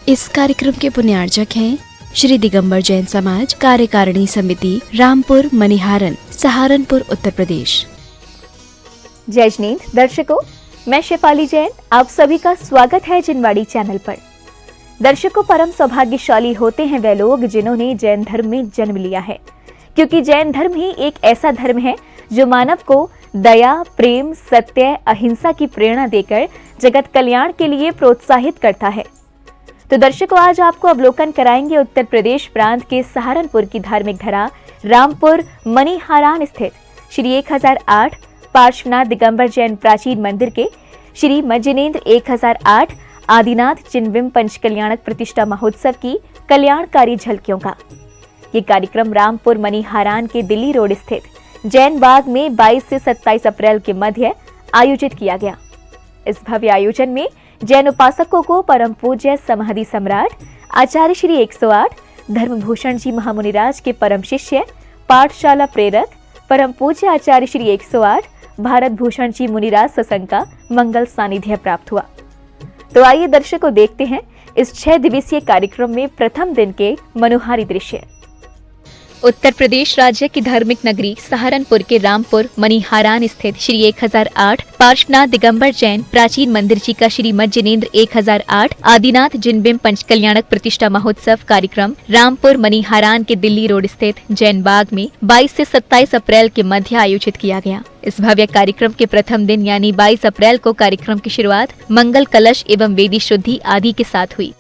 इस कार्यक्रम के पुण्यार्जक हैं श्री दिगंबर जैन समाज कार्यकारिणी समिति, रामपुर मनिहारन, सहारनपुर, उत्तर प्रदेश। जय जिनेंद्र दर्शकों, मैं शेफाली जैन आप सभी का स्वागत है जिनवाड़ी चैनल पर। दर्शकों, परम सौभाग्यशाली होते हैं वे लोग जिन्होंने जैन धर्म में जन्म लिया है, क्योंकि जैन धर्म ही एक ऐसा धर्म है जो मानव को दया, प्रेम, सत्य, अहिंसा की प्रेरणा देकर जगत कल्याण के लिए प्रोत्साहित करता है। तो दर्शकों, आज आपको अवलोकन कराएंगे उत्तर प्रदेश प्रांत के सहारनपुर की धार्मिक धरा रामपुर मनिहारान स्थित श्री 1008 पार्श्वनाथ दिगंबर जैन प्राचीन मंदिर के श्री मज्जिनेंद्र 1008 आदिनाथ जिनबिंब पंचकल्याणक प्रतिष्ठा महोत्सव की कल्याणकारी झलकियों का। ये कार्यक्रम रामपुर मनिहारान के दिल्ली रोड स्थित जैन बाग में 22 से 27 अप्रैल के मध्य आयोजित किया गया। इस भव्य आयोजन में जैन उपासकों को परम पूज्य समाधि सम्राट आचार्य श्री 108 धर्मभूषण जी महामुनिराज के परम शिष्य, पाठशाला प्रेरक परम पूज्य आचार्य श्री 108 भारत भूषण जी मुनिराज सत्संग का मंगल सानिध्य प्राप्त हुआ। तो आइए दर्शकों, देखते हैं इस 6 दिवसीय कार्यक्रम में प्रथम दिन के मनोहारी दृश्य। उत्तर प्रदेश राज्य की धार्मिक नगरी सहारनपुर के रामपुर मनिहारान स्थित श्री 1008 पार्श्वनाथ दिगंबर जैन प्राचीन मंदिर जी का श्री मज्जिनेंद्र 1008 आदिनाथ जिनबिंब पंचकल्याणक प्रतिष्ठा महोत्सव कार्यक्रम रामपुर मनिहारान के दिल्ली रोड स्थित जैन बाग में 22 से 27 अप्रैल के मध्य आयोजित किया गया। इस भव्य कार्यक्रम के प्रथम दिन यानी 22 अप्रैल को कार्यक्रम की शुरुआत मंगल कलश एवं वेदी शुद्धि आदि के साथ हुई।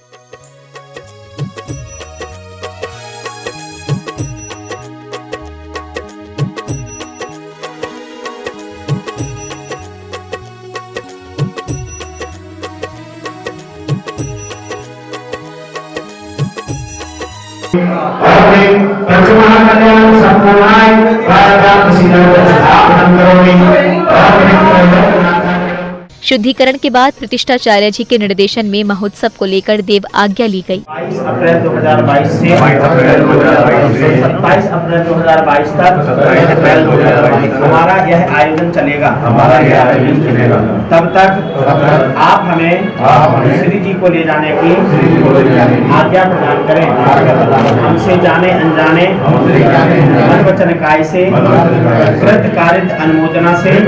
शुद्धिकरण के बाद प्रतिष्ठाचार्य जी के निर्देशन में महोत्सव को लेकर देव आज्ञा ली गई। 22 अप्रैल 2022 से 27 अप्रैल 2022 तक हमारा यह आयोजन चलेगा। तब तक आप हमें श्री जी को ले जाने की आज्ञा प्रदान करें। हमसे जाने अनजाने मन वचन काय से कृत कारित अनुमोदना से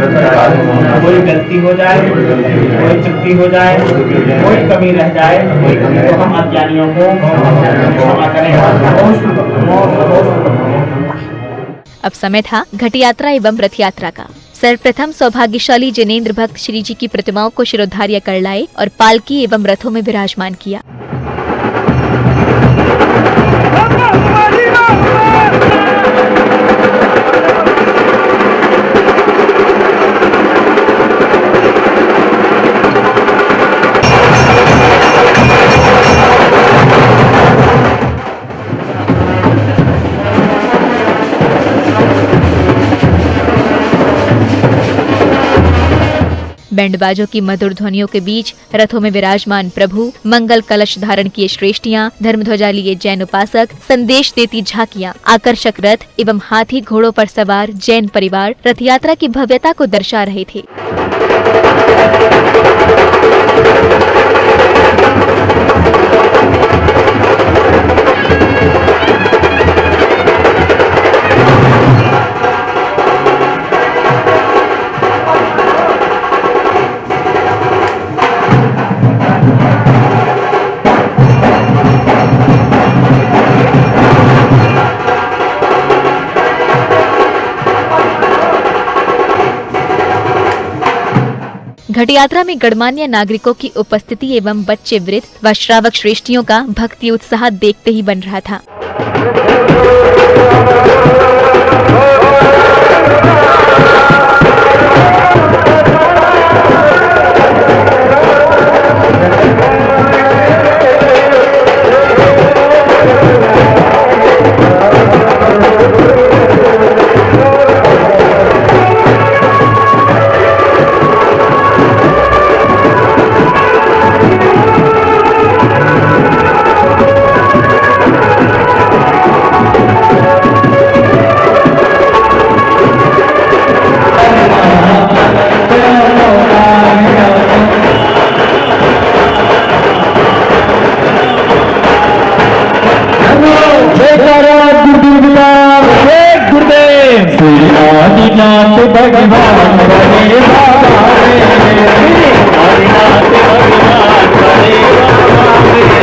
कोई गलती हो जाए, कोई त्रुटि हो जाए, कोई कमी रह जाए तो हम अज्ञानियों को क्षमा करें। अब समय था घट यात्रा एवं रथ यात्रा का। सर्वप्रथम सौभाग्यशाली जिनेंद्र भक्त श्री जी की प्रतिमाओं को शिरोधार्य कर लाए और पालकी एवं रथों में विराजमान किया। बैंडबाजों की मधुर ध्वनियों के बीच रथों में विराजमान प्रभु, मंगल कलश धारण किए श्रेष्ठियां, धर्मध्वजा लिए जैन उपासक, संदेश देती झांकियां, आकर्षक रथ एवं हाथी घोड़ों पर सवार जैन परिवार रथ यात्रा की भव्यता को दर्शा रहे थे। घट यात्रा में गणमान्य नागरिकों की उपस्थिति एवं बच्चे, वृद्ध व श्रावक श्रेष्ठियों का भक्ति उत्साह देखते ही बन रहा था। भगवान बड़े बाबा मेरे, आदिनाथ भगवान बड़े बाबा मेरे।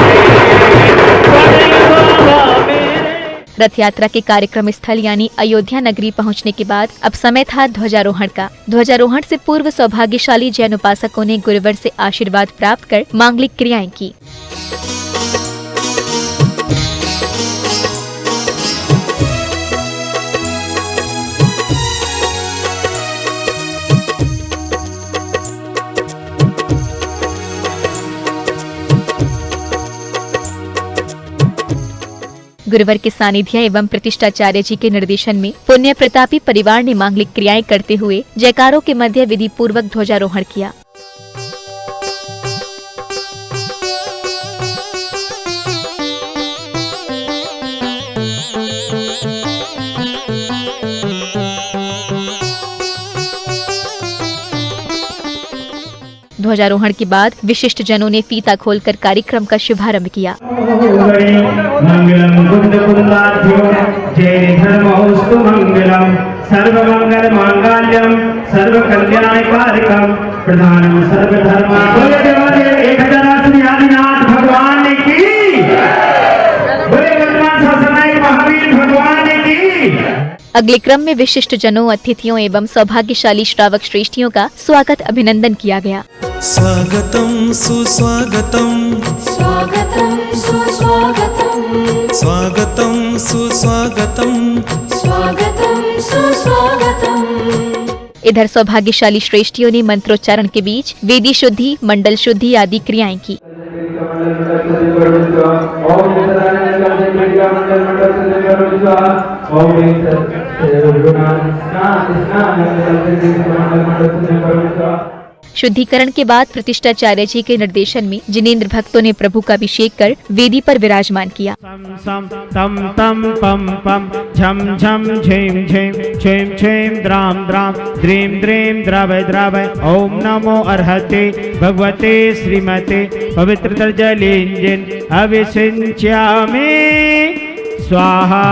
रथ यात्रा के कार्यक्रम स्थल यानी अयोध्या नगरी पहुंचने के बाद अब समय था ध्वजारोहण का। ध्वजारोहण से पूर्व सौभाग्यशाली जैन उपासकों ने गुरुवर से आशीर्वाद प्राप्त कर मांगलिक क्रियाएं की। गुरुवर के सानिध्य एवं प्रतिष्ठाचार्य जी के निर्देशन में पुण्य प्रतापी परिवार ने मांगलिक क्रियाएं करते हुए जयकारों के मध्य विधि पूर्वक ध्वजारोहण किया। ध्वजारोहण के बाद विशिष्ट जनों ने फीता खोलकर कार्यक्रम का शुभारंभ किया। मंगलम बुद्ध पुरुषार्थ्यो जय धर्मोस्तु मंगलम सर्वमंगल मांगल्यम सर्व कल्याणकारकम प्रधानम सर्वधर्मा। एक हजार श्री आदिनाथ भगवान की, बोले वर्तमान शासनायक महावीर भगवान की। अगले क्रम में विशिष्ट जनों, अतिथियों एवं सौभाग्यशाली श्रावक श्रेष्ठियों का स्वागत अभिनंदन किया गया। स्वागतम सुस्वागतम, स्वागतम सुस्वागतम, स्वागतम सुस्वागतम, स्वागतम सुस्वागतम। इधर सौभाग्यशाली श्रेष्ठियों ने मंत्रोच्चारण के बीच वेदी शुद्धि, मंडल शुद्धि आदि क्रियाएं की। शुद्धिकरण के बाद प्रतिष्ठाचार्य जी के निर्देशन में जिनेंद्र भक्तों ने प्रभु का अभिषेक कर वेदी पर विराजमान किया। सम तम तम पम पम झम झम झेम झेम झेम झेम द्राम द्राम द्रीम द्रीम द्रावय द्रावय। ओम नमो अर्हते भगवते श्रीमते पवित्र जलेंजन अभिषिंच्यामि स्वाहा।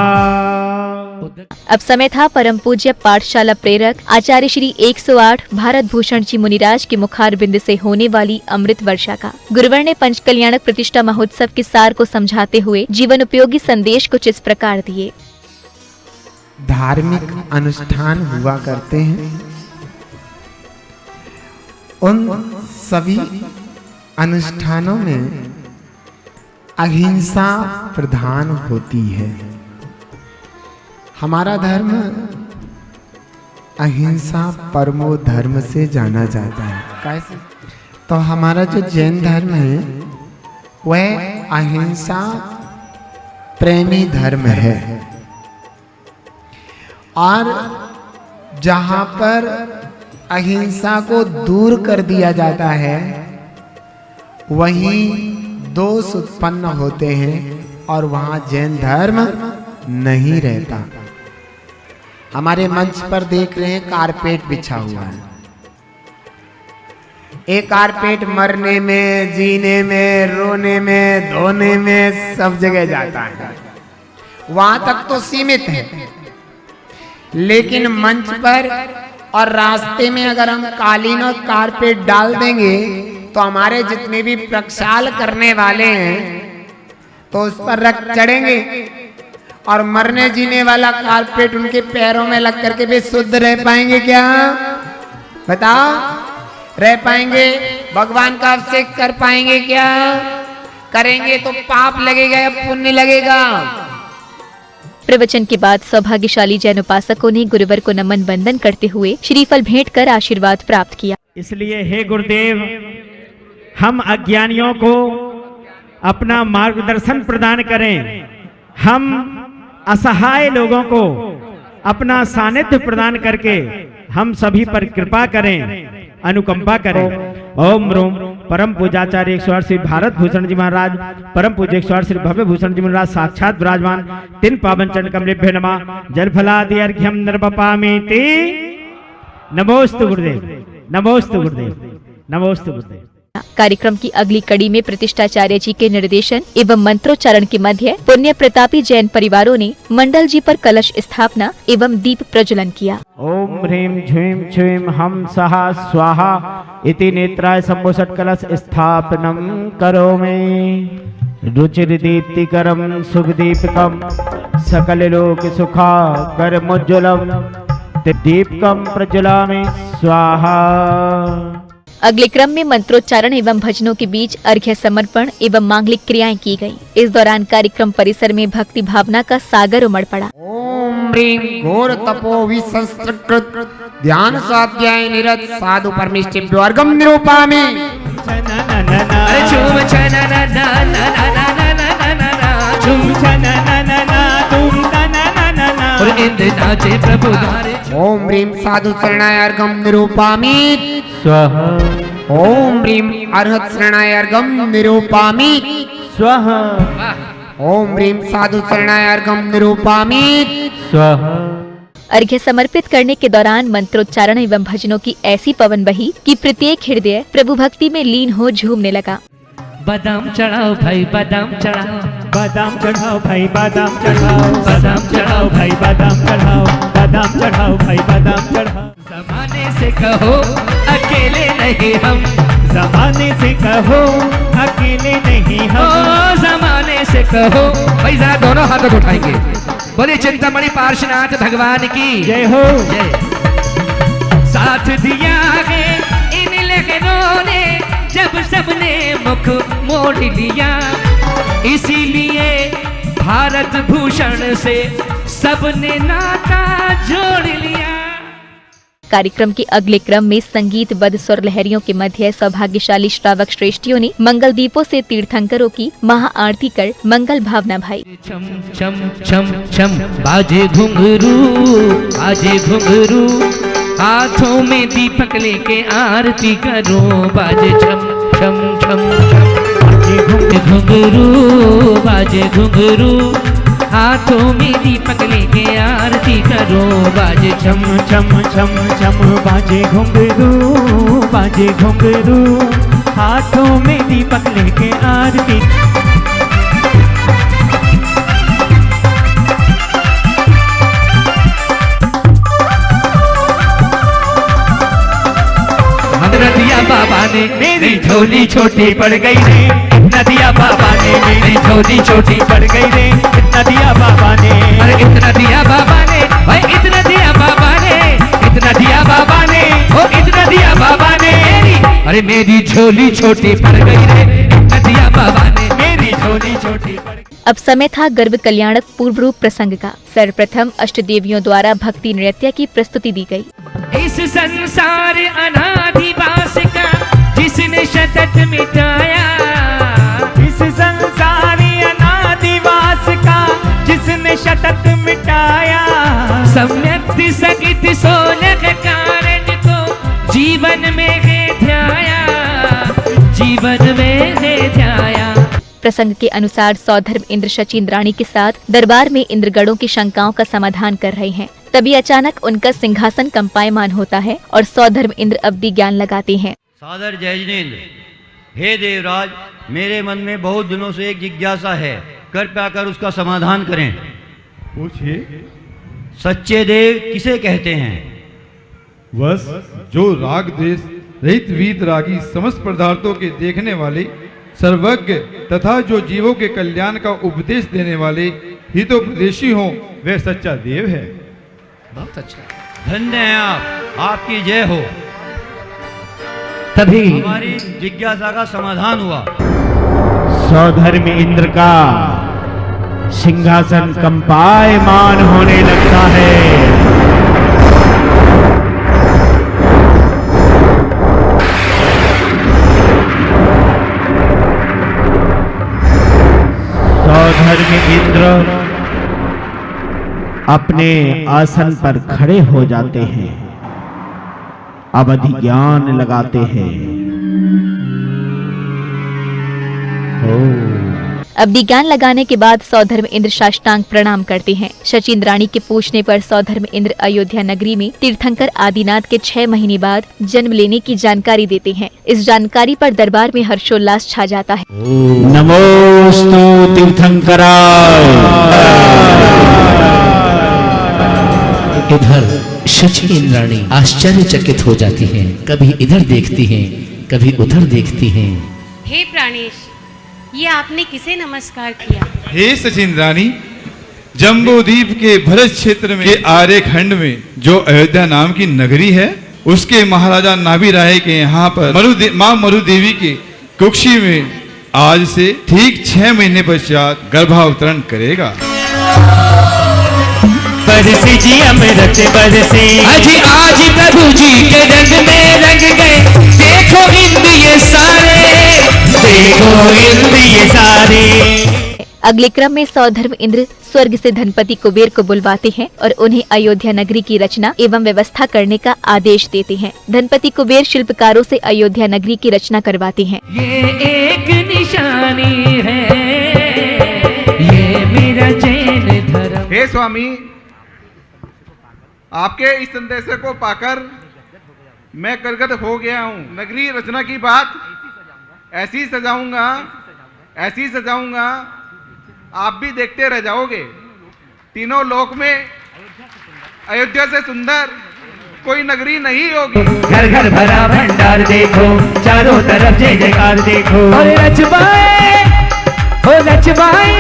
अब समय था परम पूज्य पाठशाला प्रेरक आचार्य श्री 108 भारत भूषण जी मुनिराज के मुखार बिंद से होने वाली अमृत वर्षा का। गुरुवर ने पंच कल्याणक प्रतिष्ठा महोत्सव के सार को समझाते हुए जीवन उपयोगी संदेश कुछ इस प्रकार दिए। धार्मिक अनुष्ठान हुआ करते हैं, उन सभी अनुष्ठानों में अहिंसा प्रधान होती है। हमारा धर्म अहिंसा परमो धर्म से जाना जाता है। कैसे? तो हमारा जो जैन धर्म है वह अहिंसा प्रेमी धर्म है, और जहाँ पर अहिंसा को दूर कर दिया जाता है वहीं दोष उत्पन्न होते हैं और वहाँ जैन धर्म नहीं रहता। हमारे मंच पर देख रहे हैं कारपेट बिछा हुआ है। एक कारपेट मरने में, जीने में, रोने में, धोने में सब जगह जाता है, वहां तक तो सीमित है। लेकिन मंच पर और रास्ते में अगर हम कालीन और कारपेट डाल देंगे तो हमारे जितने भी प्रक्षाल करने वाले हैं तो उस पर रख चढ़ेंगे, और मरने जीने वाला कारपेट उनके पैरों में लग करके भी शुद्ध रह पाएंगे क्या? बताओ, रह पाएंगे? भगवान का अभिषेक कर पाएंगे क्या? करेंगे तो पाप लगेगा या पुण्य लगेगा? प्रवचन के बाद सौभाग्यशाली जैन उपासकों ने गुरुवर को नमन वंदन करते हुए श्रीफल भेंट कर आशीर्वाद प्राप्त किया। इसलिए हे गुरुदेव, हम अज्ञानियों को अपना मार्गदर्शन प्रदान करें, हम असहाय लोगों को अपना सानिध्य प्रदान करके हम सभी पर कृपा करें, अनुकंपा करें। ओम रोम परम पूजाचार्य 108 श्री भारत भूषण जी महाराज, परम पूज्य 108 श्री भव्य भूषण जी महाराज साक्षात विराजमान, तीन पावन चरण कमलेभ्यो नमः। जलफलादि अर्घ्यम नर्पपामीति। नमोस्तु गुरुदेव, नमोस्तु गुरुदेव, नमोस्तु गुरुदेव। कार्यक्रम की अगली कड़ी में प्रतिष्ठाचार्य जी के निर्देशन एवं मंत्रोच्चारण के मध्य पुण्य प्रतापी जैन परिवारों ने मंडल जी पर कलश स्थापना एवं दीप प्रज्वलन किया। ओम ह्रीं झ्रीं क्षीं हम सहा स्वाहा इति नेत्राय संभूषट कलश स्थापनम करोमि। रुचिर्दीप्तिकरं सुखदीपकं सकल लोक सुखा करमुज्ज्वलम दीपकं प्रज्वलामि स्वाहा। अगले क्रम में मंत्रोच्चारण एवं भजनों के बीच अर्घ्य समर्पण एवं मांगलिक क्रियाएं की गयी। इस दौरान कार्यक्रम परिसर में भक्ति भावना का सागर उमड़ पड़ा। ओम ह्रीं घोर तपो विसंस्कृत ध्यान स्वाध्याय निरत साधु परमेष्टिभ्यो अर्घं निरूपामि। अरे झूम छना ना ना ना ना ना ना ना ना झूम छना ना ना ना तुम ना ना ना ना ना और इंद्र नाचे प्रभु धारे। ओम ह्रीं साधु शरणाय अर्घं निरूपामि स्वाहा। ओम ह्रीं अर्हत शरणाय अर्घं निरूपामि स्वाहा। ओम ह्रीं साधु शरणाय अर्घं निरूपामि स्वाहा। अर्घ्य समर्पित करने के दौरान मंत्रोच्चारण एवं भजनों की ऐसी पवन बही कि प्रत्येक हृदय प्रभु भक्ति में लीन हो झूमने लगा। बादाम चढ़ाओ भाई बादाम चढ़ाओ, बादाम चढ़ाओ भाई बादाम चढ़ाओ, बादाम चढ़ाओ भाई बादाम चढ़ाओ, बादाम चढ़ाओ भाई बादाम चढ़ाओ। जमाने से कहो अकेले नहीं हम, जमाने से कहो अकेले नहीं हम, जमाने से कहो। भाई जरा दोनों हाथों उठाएंगे, बोले चिंतामणि पार्श्वनाथ भगवान की जय हो जय। साथ दिया है इन लहरों ने जब सबने मुख मोड़ लिया, इसीलिए भारत भूषण से सबने नाता जोड़ लिया। कार्यक्रम के अगले क्रम में संगीतबद्ध स्वर लहरियों के मध्य सौभाग्यशाली श्रावक श्रेष्ठियों ने मंगल दीपों से तीर्थंकरों की महाआरती कर मंगल भावना भाई। छम छम छम छम बाजे घुंघरू, बाजे घुंघरू, हाथों में दीपक लेके आरती करो। बाजे छम छम छम छम बाजे घुंघरू, बाजे घुंघरू, हाथों में दीपक लेके आरती करो। बाजे छम छम छम छम बाजे घुंघरू, बाजे घुंघरू, हाथों में दीपक लेके आरती। नदिया बाबा ने मेरी झोली छोटी पड़ गई रे, नदिया बाबा ने मेरी झोली छोटी पड़ गई रे, नदिया बाबा ने। अरे इतना दिया बाबा ने, भाई इतना दिया बाबा ने, इतना दिया बाबा ने, ओ इतना दिया बाबा ने। अरे मेरी झोली छोटी पड़ गई रे, नदिया बाबा ने मेरी झोली छोटी पड़ गई। अब समय था गर्भ कल्याणक पूर्व रूप प्रसंग का। सर्वप्रथम अष्टदेवियों द्वारा भक्ति नृत्य की प्रस्तुति दी गई। इस संसार अनादिवास का जिसने शतत मिटाया, इस संसार अनादिवास का जिसने शतत मिटाया, सम्यक सगित सोलह कारण को जीवन में है ध्याया, जीवन में है ध्याया। प्रसंग के अनुसार सौधर्म इंद्र शचीन्द्राणी के साथ दरबार में इंद्रगणों की शंकाओं का समाधान कर रहे हैं। तभी अचानक उनका सिंहासन कंपायमान होता है और सौधर्म इंद्र अवधि ज्ञान लगाते हैं। सादर जयजिनेंद्र, हे देवराज, मेरे मन में बहुत दिनों से एक जिज्ञासा है, कृपया कर उसका समाधान करें। पूछिए। सच्चे देव किसे कहते हैं? बस जो राग देश रहित वीत रागी समस्त पदार्थों के देखने वाले, सर्वज्ञ तथा जो जीवों के कल्याण का उपदेश देने वाले हितोपदेशी हों, वह सच्चा देव है। बहुत अच्छा, धन्य हैं आप, आपकी जय हो। तभी हमारी जिज्ञासा का समाधान हुआ। सौधर्म इंद्र का सिंहासन कंपायमान होने लगता है। सौधर्म इंद्र अपने आसन पर खड़े हो जाते हैं, अवधि ज्ञान लगाते हैं। अब ज्ञान लगाने के बाद सौधर्म इंद्र साष्टांग प्रणाम करते हैं। शचीन्द्राणी के पूछने पर सौधर्म इंद्र अयोध्या नगरी में तीर्थंकर आदिनाथ के 6 महीने बाद जन्म लेने की जानकारी देते हैं। इस जानकारी पर दरबार में हर्षोल्लास छा जाता है। नमोस्तु तीर्थंकराय। इधर शचीन्द्राणी आश्चर्यचकित हो जाती हैं, कभी इधर देखती हैं, कभी उधर देखती हैं। हे प्राणेश, ये आपने किसे नमस्कार किया? हे शचीन्द्राणी, जम्बूद्वीप के भरत क्षेत्र में आर्य खंड में जो अयोध्या नाम की नगरी है, उसके महाराजा नाभि राय के यहाँ पर माँ मरु देवी के कुक्षी में आज से ठीक 6 महीने पश्चात गर्भावतरण करेगा। बरसी जी अमृत बरसे, अजी आज प्रभु जी के रंग में रंग गए। देखो इंद्रिय सारे, देखो इंद्रिय सारे। अगले क्रम में सौधर्म इंद्र स्वर्ग से धनपति कुबेर को बुलवाते हैं और उन्हें अयोध्या नगरी की रचना एवं व्यवस्था करने का आदेश देते हैं। धनपति कुबेर शिल्पकारों से अयोध्या नगरी की रचना करवाते हैं। ये एक निशानी है, ये मेरा जैन धर्म। हे स्वामी, आपके इस संदेश को पाकर मैं करगत हो गया हूँ। नगरी रचना की बात ऐसी सजाऊंगा, ऐसी सजाऊंगा, आप भी देखते रह जाओगे। तीनों लोक में अयोध्या से सुंदर कोई नगरी नहीं होगी। घर घर भरा भंडार देखो, चारों तरफ जय जयकार देखो। और रचवाए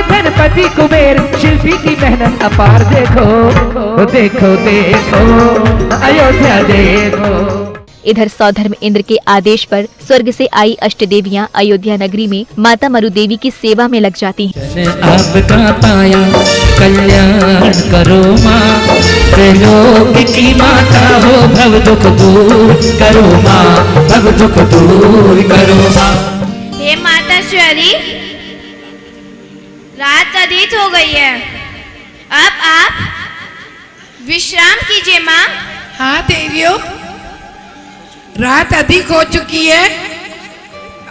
धनपति कुबेर, शिल्पी की मेहनत अपार देखो, देखो देखो अयोध्या देखो। इधर सौधर्म इंद्र के आदेश पर स्वर्ग से आई अष्टदेवियां अयोध्या नगरी में माता मरु देवी की सेवा में लग जाती हैं। आपका पाया कल्याण करो माँ, त्रिलोक की माता हो, भव दुख दूर करो माँ, भव दुख दूर करो माँ। हे माता श्री, रात अधिक हो गई है, अब आप विश्राम कीजिए माँ। हाँ देवियों, रात अधिक हो चुकी है,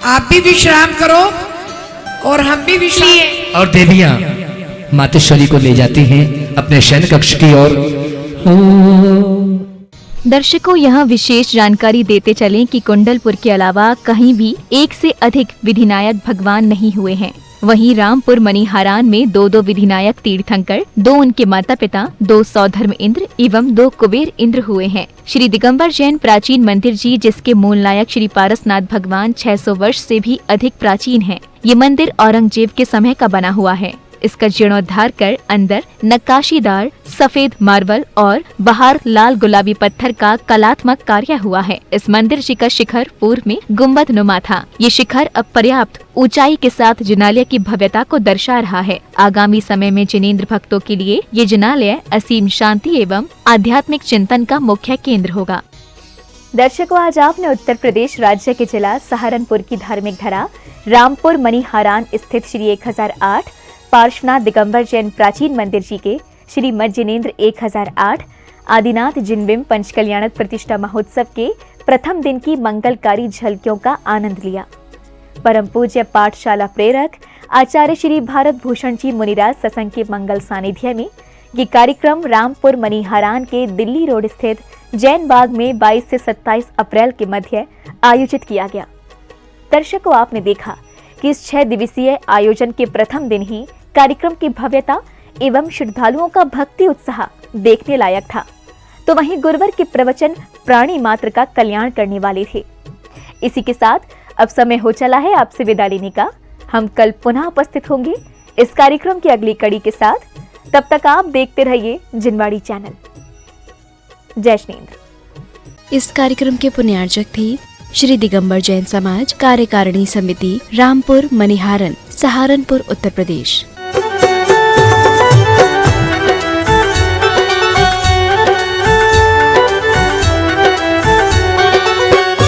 आप भी विश्राम करो और हम भी विश्राम। और देवियां मातेश्वरी को ले जाती हैं अपने शयन कक्ष की ओर। दर्शकों, यहाँ विशेष जानकारी देते चलें कि कुंडलपुर के अलावा कहीं भी एक से अधिक विधिनायक भगवान नहीं हुए हैं। वहीं रामपुर मणिहारान में 2 विधिनायक तीर्थंकर, 2 उनके माता पिता, 2 सौधर्म इंद्र एवं 2 कुबेर इंद्र हुए हैं। श्री दिगंबर जैन प्राचीन मंदिर जी, जिसके मूल नायक श्री पारसनाथ भगवान 600 वर्ष से भी अधिक प्राचीन है। ये मंदिर औरंगजेब के समय का बना हुआ है। इसका जीर्णोद्धार कर अंदर नक्काशीदार सफेद मार्बल और बाहर लाल गुलाबी पत्थर का कलात्मक कार्य हुआ है। इस मंदिर जी का शिखर पूर्व में गुम्बद नुमा था। ये शिखर अब पर्याप्त ऊंचाई के साथ जिनालय की भव्यता को दर्शा रहा है। आगामी समय में जिनेंद्र भक्तों के लिए ये जिनालय असीम शांति एवं आध्यात्मिक चिंतन का मुख्य केंद्र होगा। दर्शकों, आज आपने उत्तर प्रदेश राज्य के जिला सहारनपुर की धार्मिक धरा रामपुर मणिहारान स्थित श्री 1008 पार्श्वनाथ दिगंबर जैन प्राचीन मंदिर जी के श्री मत जिनेंद्र 1008 आदिनाथ जिनबिंब पंचकल्याणक प्रतिष्ठा महोत्सव के प्रथम दिन की मंगलकारी झलकियों का आनंद लिया। परम पूज्य पाठशाला प्रेरक आचार्य श्री भारत भूषण जी मुनिराज सत्संग के मंगल सानिध्य में ये कार्यक्रम रामपुर मणिहारान के दिल्ली रोड स्थित जैन बाग में 22 से 27 अप्रैल के मध्य आयोजित किया गया। दर्शकों, आपने देखा कि इस 6 दिवसीय आयोजन के प्रथम दिन ही कार्यक्रम की भव्यता एवं श्रद्धालुओं का भक्ति उत्साह देखने लायक था। तो वहीं गुरुवर के प्रवचन प्राणी मात्र का कल्याण करने वाले थे। इसी के साथ अब समय हो चला है आपसे विदा लेने का। हम कल पुनः उपस्थित होंगे इस कार्यक्रम की अगली कड़ी के साथ। तब तक आप देखते रहिए जिनवाड़ी चैनल। जय श्रीन्द्र। इस कार्यक्रम के पुण्यार्जक थे श्री दिगंबर जैन समाज कार्यकारिणी समिति रामपुर मणिहारन सहारनपुर उत्तर प्रदेश।